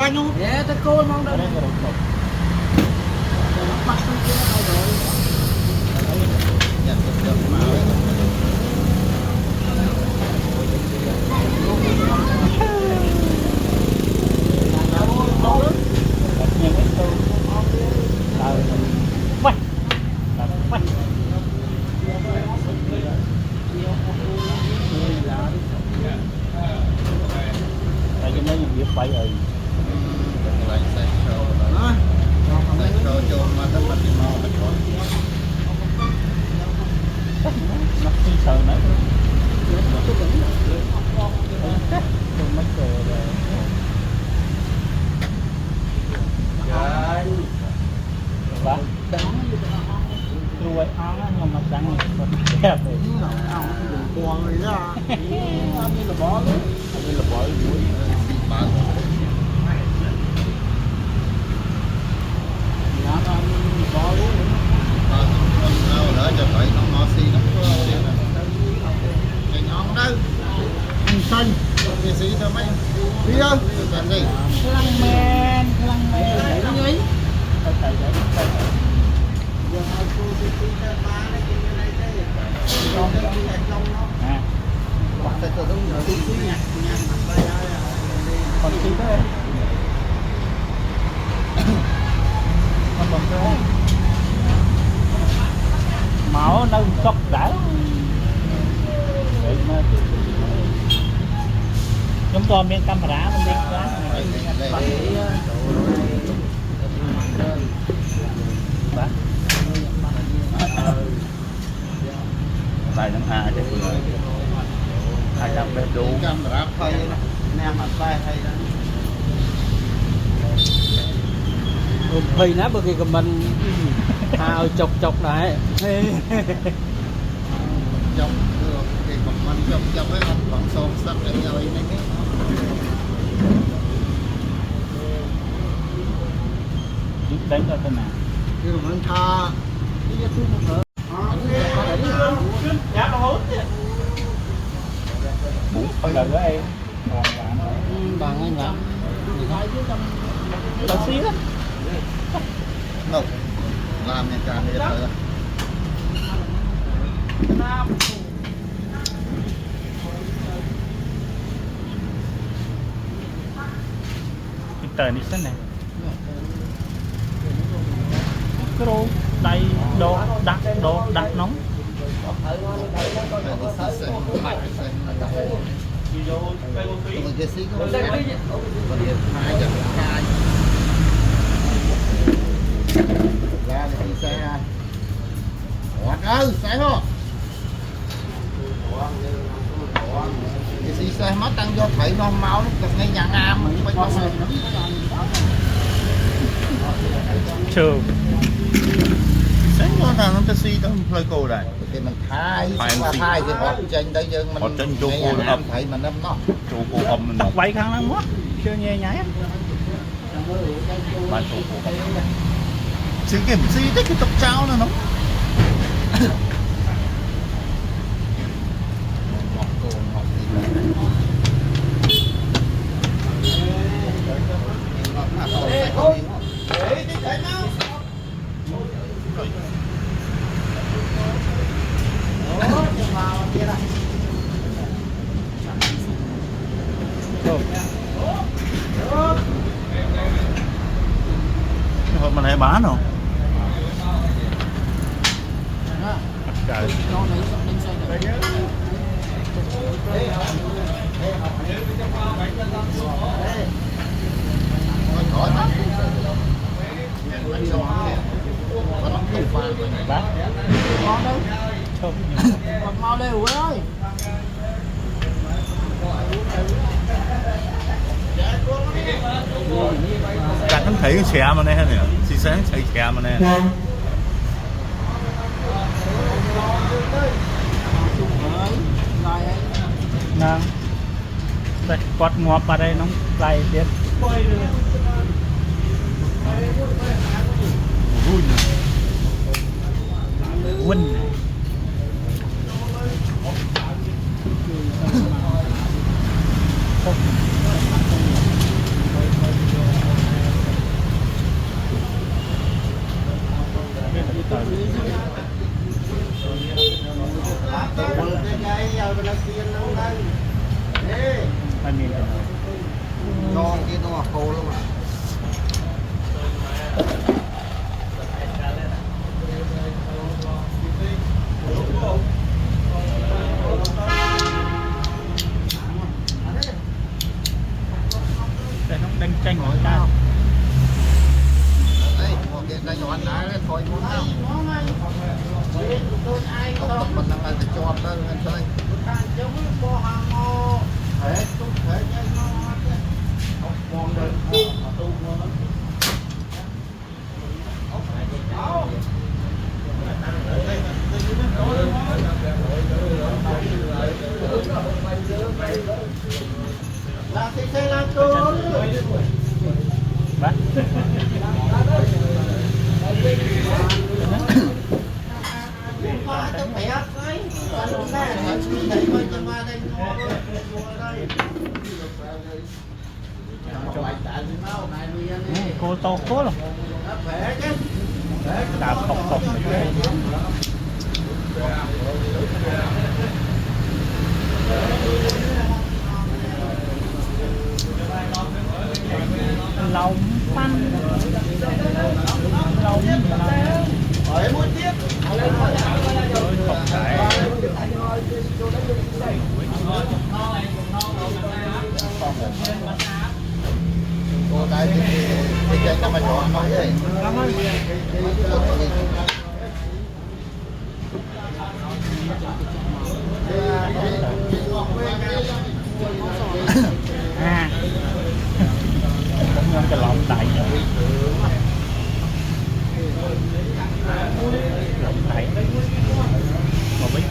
Anh không? Dạ, tôi cô mong đâu. Phải rồi. Lại xe show rồi. Xe show cho mà tất cả những màu mình có. Nó không sợ nữa. Không mất rồi. Ba. Ruồi ong á nhưng mà đắng đẹp rồi. Quần rồi ra. Như là bó luôn. Như là bỏ mũi. Đỡ cho phải nó ngọt xì nó cái nhon đâu anh xanh cái gì cho mấy đi đâu làm gì Lăng men để nó nhí. Còn tí thế con bông thế máu nó sốc đã chúng tôi miếng camera mình đi tay năm hai chứ vừa 200 bé đủ camera hay nè mặt tay hay đó Thì nó bởi vì mình hào chọc lại trong cái comment trong cái ông vẫn son sắc để nhau này cái đánh cho thế nào cái mình tha dạ nó hút không đợi với em bằng anh lắm tao xí lắm đâu làm nhà trà thì rồi trời đi xanh này cái đồ đặt nóng cái xí có một cái hai giờ hai ra thì xe hoạt ơi xe không cái xí xe mất tăng do thủy nó máu nó ngay nhà nam mình phải có trường sáng có thằng nó taxi đó hơi cô này thì mình thay thì họ trên đây dân mình trên chỗ cô âm thầy mình âm nó chỗ cô âm mình đọc vậy khăn lắm quá chưa nghe nhái mà chỗ cô âm chứ kiểm gì đấy cái tập trao nó hồi mình hay bán không? Trời. bác ngon đâu không mau đều ơi Cả nó thấy cái xe mà này nè, xí sáng thấy xe mà nè. ngang đây quạt ngọt vào đây nó lại biết Win ngọt khô luôn mà để nó đang tranh ngồi ra đây một cái cây nhọn đá đấy thôi muốn đâu không mình đang là cho đó anh chơi bác cô to cố lắm đạp cọc cọc lòng phanh lòng ở một tiếp cô đây thì chơi nó mà chọn nói gì cũng nhân cái lộn đại lộn đại một bít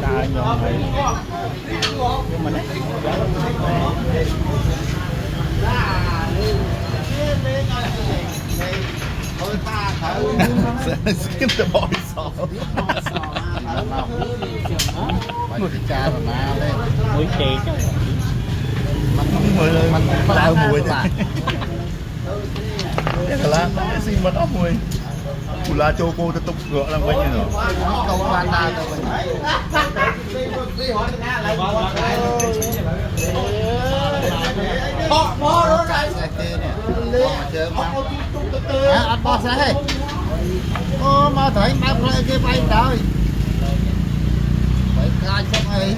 ta nhọn này nhưng mà skip the body saw một cha rồi mà đây mũi chè chứ mình lao mùi chứ cái là xin mất ốc mùi là cho cô tiếp tục ngựa làm quanh như nữa câu ban ta cho mình bó đó này chơi mà ăn bó xe ô mà thấy bao lại cái bay trời phải cai xong ấy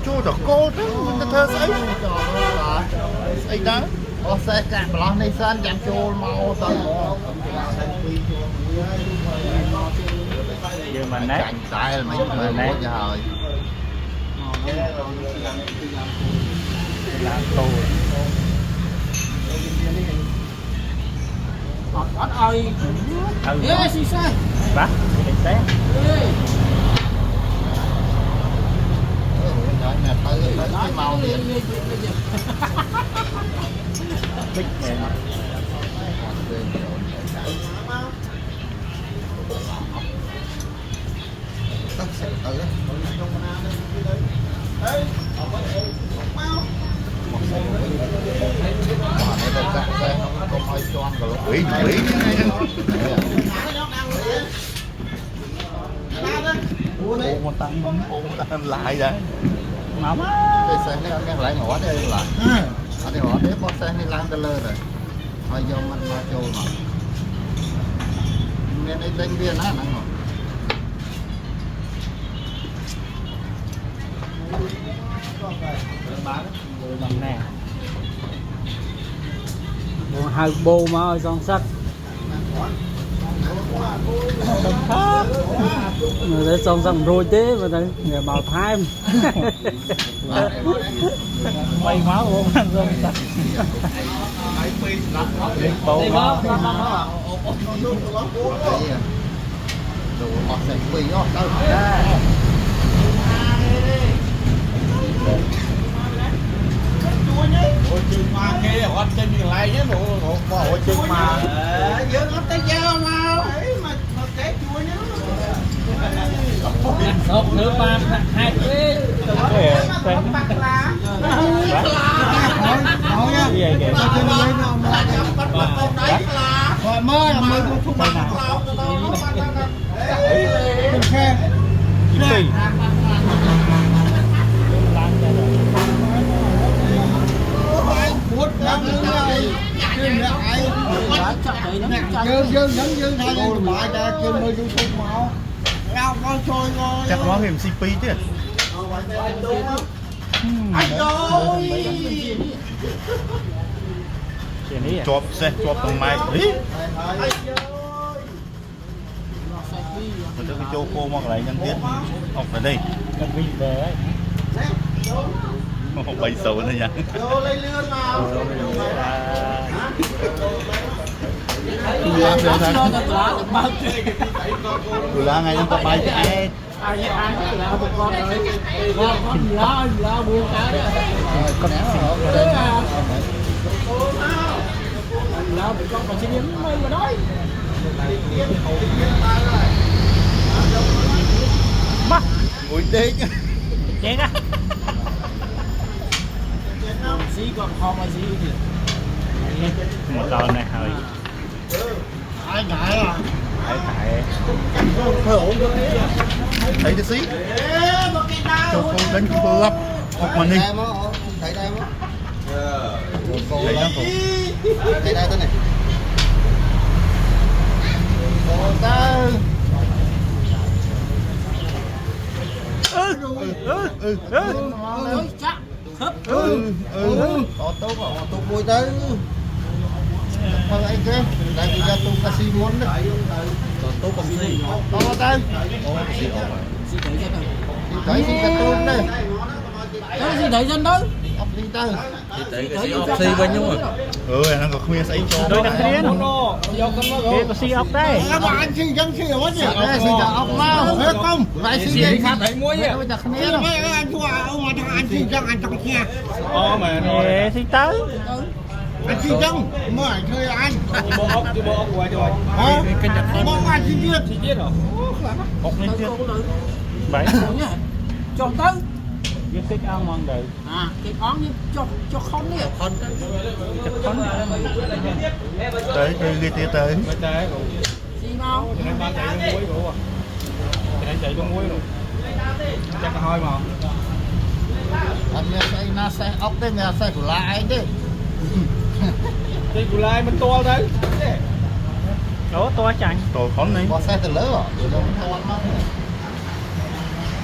chú cho cô chứ mình thơ sấy ấy đó bó xe cạn bỏ này sân dám chô mau tao giờ mà nát cạnh tay là mình nát rồi làm tù Anh ơi, ê, xì xe bác cái té tới cái màu điện bích này quỷ một tăng lại đấy nóng cái xe này lại ngõ đây là ở đây ngõ đấy bó xe này lang tơ lơ rồi bây giờ mình mà trôi mà nên đây đánh viên á nè bằng nè hai bô mà ơi con sắt người ta xong xong rồi thế mà thấy người bảo tham mây máu luôn ăn rồi liên bộ máu đồ họ sẽ quỳ nó đâu ôi chừng mà kia họ chân như lại nhé đồ ôi chừng mà giữa nó tay dao mà cái chua nhá hộp thứ ba hai cái cái hỏi nha Gì vậy kìa? cho nên lấy nó gọi mơ là mơ thuốc Đây nè. khe Tùy. Lan ra rồi. bút lắm rồi dương dương thay lại ra kêu mơ du thục máu cao con trôi rồi chắc nó hiểm CP chứ Chuyện ý à? chộp xe chộp tầng mai ý mình cho cái châu khô hoặc lại nhân tiết học ở đây Cần vinh về ấy. không bay sầu nữa nha Tụi la ngày chúng ta bay cho ai Má. ui đếch Chén á. xí còn kho mà xí thì Một lần này hơi. ai ngại à Tại thấy cái xí châu khô đánh khô lắm học mà đi thấy đây không? thấy nó cũng Thấy đây thế này. cô ta Có tốt vui tới. Thôi anh kia, đây thì ra tôi casi muốn đấy. tốt còn gì Có tay. Thấy xin cắt tôi đây. cái gì đấy dân đó Ốc đi tay. xì bao nhiêu rồi nó có khuyên xây cho đôi đặc liên. Kia có xi ốc đây. Các bạn xin chân xin quá gì? Đây xin chân ốc mau, hết không? Lại xin chân khác đấy muối à. Mấy anh chua ông mà thằng anh xin chân anh trong kia. Ê, xi tới. Anh xin chân, mới anh chơi anh. Bộ ốc quay rồi. Hả? Bộ anh xin chưa? Xin chết rồi. Ốc lên chưa? Bảy. cho tới Với cái ăn ngon được. cái ngón như cho không đi Chặt phấn. tới ghi tia tới xì mau Anh sẽ na sẽ ốc đấy, mẹ sẽ của lại đấy. Ủa to chẳng. rồi khốn này Có xe từ lớn rồi, từ đâu không ăn mất.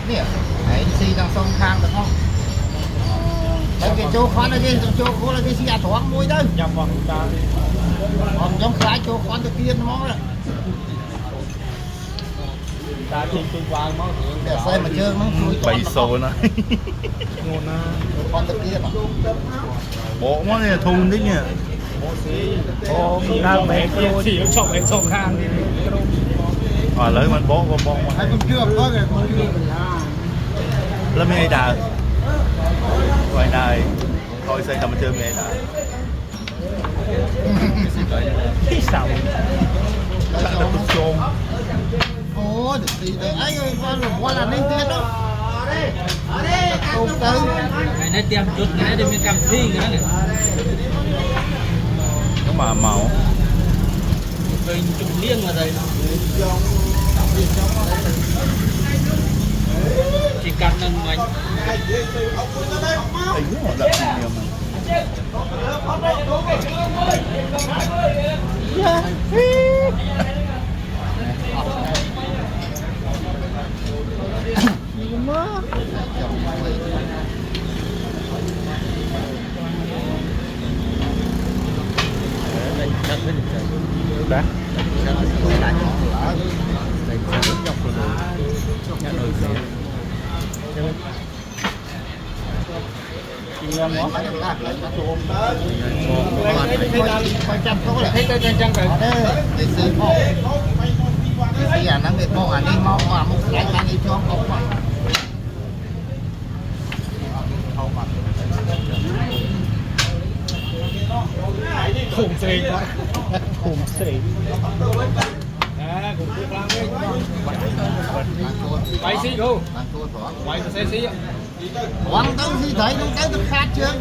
Nè, đấy xì đang sông khang được không? Đấy cái chỗ khoan là gì, chỗ khô là cái xì à thoáng môi đấy. Dòng vào ta. Còn trong cái chỗ khoan từ kia nó rồi. Ta trên trên quang máu. Để xe mà chơi nó chui bay sầu nó con từ kia mà. bộ nó này thun đấy nha Ô, ra mẹ kia chỉ chọc em chọc khang. lấy mình bó mà Hay còn chưa có rồi, còn chưa. lên mẹ đà ngoài này thôi xây tầm chơi mẹ đà Cái sầu. chắc là tụt xôn Ồ, được gì đấy, anh ơi, qua là nên tiền đó. Tụt tới. cái này tiêm chút cái này để mình cầm thi cái này nó mà màu mình chụp liêng vào đây chỉ cần nâng mạnh thấy nó đậm nhiều mà Đã. Chị em ngó. Phải chăm có là thấy tên chân rồi. Để xì phong. Xì à nó biết phong à đi mong mà một cái ăn đi cho ốc mà. Khủng xì. Khủng xì. Bay xí luôn. Quay xe xí. Quăng tới xí thấy nó tới nó khát chưa?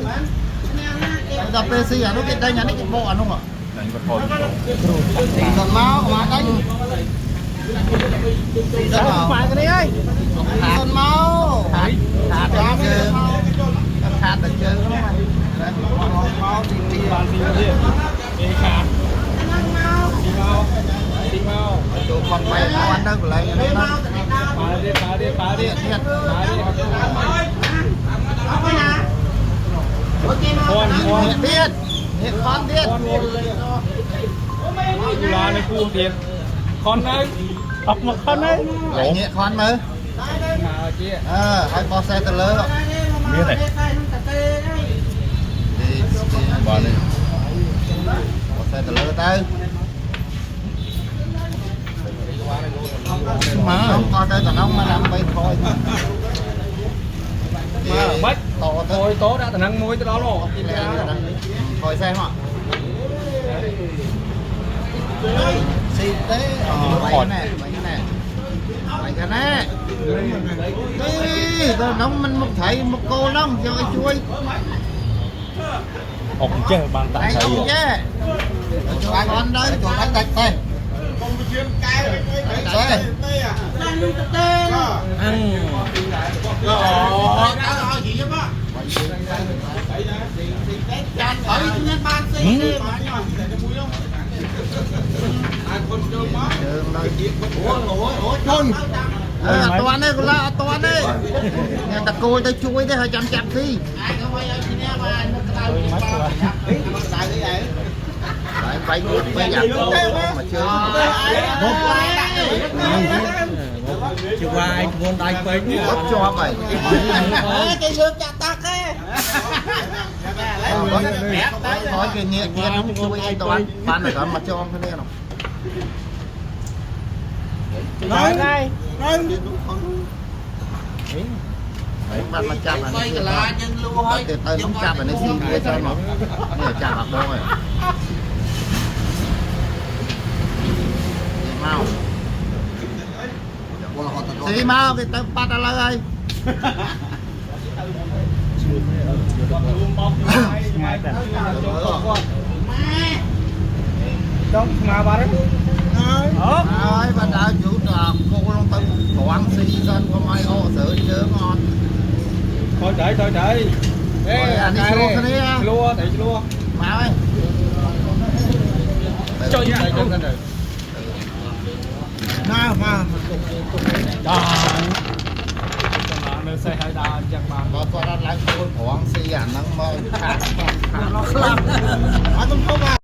cà phê xì à nó cái đây nhà nó cái bộ à đúng không đánh có thôi còn máu mà đây rất là phải cái đấy ơi còn máu hạt được chưa hạt được chưa đúng không máu thì bàn gì vậy đi khát đi mau tụi con bay nó ăn đâu lại nó phá đi con hiện biết hiện con biết là này cu tiền con ơi ọc một con đấy lại hiện con mà kia hãy có xe từ lớn biết này vào đây có xe từ lớn tới mà không coi tới còn ông mà làm bay thôi bách to tới thôi tốt đã năng muối tới đó rồi thôi xem ạ xì tế bảy nè bảy cái nè đi nó mình một thầy một cô lắm cho cái chuối ọc chơi bàn tay đây thấy không chứ cho ai con đây cho anh đặt đây toàn đây là toàn đây nhà ta coi ta chui đây 200 chặt đi phải phải giặt mà chưa chưa qua anh muốn đánh với bóp cho mày cái xương chặt tắc ấy nói cái nhẹ kia nó chui anh toàn ban này còn mà cho ông thế này nào nói đây đấy ban mà chạm là từ từ không chạm là nó xin kia cho nó để chạm vào đôi mau xí mau cái tao bắt ra lời ngay tại đâu mà bà đấy ơi bà đã chủ cô long tân quảng xí dân có mai ô sữa chứa ngon thôi đợi anh đi xua cái này lua để lua máu ơi cho như này nào mà nơi xe hai đà chẳng mà có ra lại cô quảng xí à nó mơ nó khắp anh không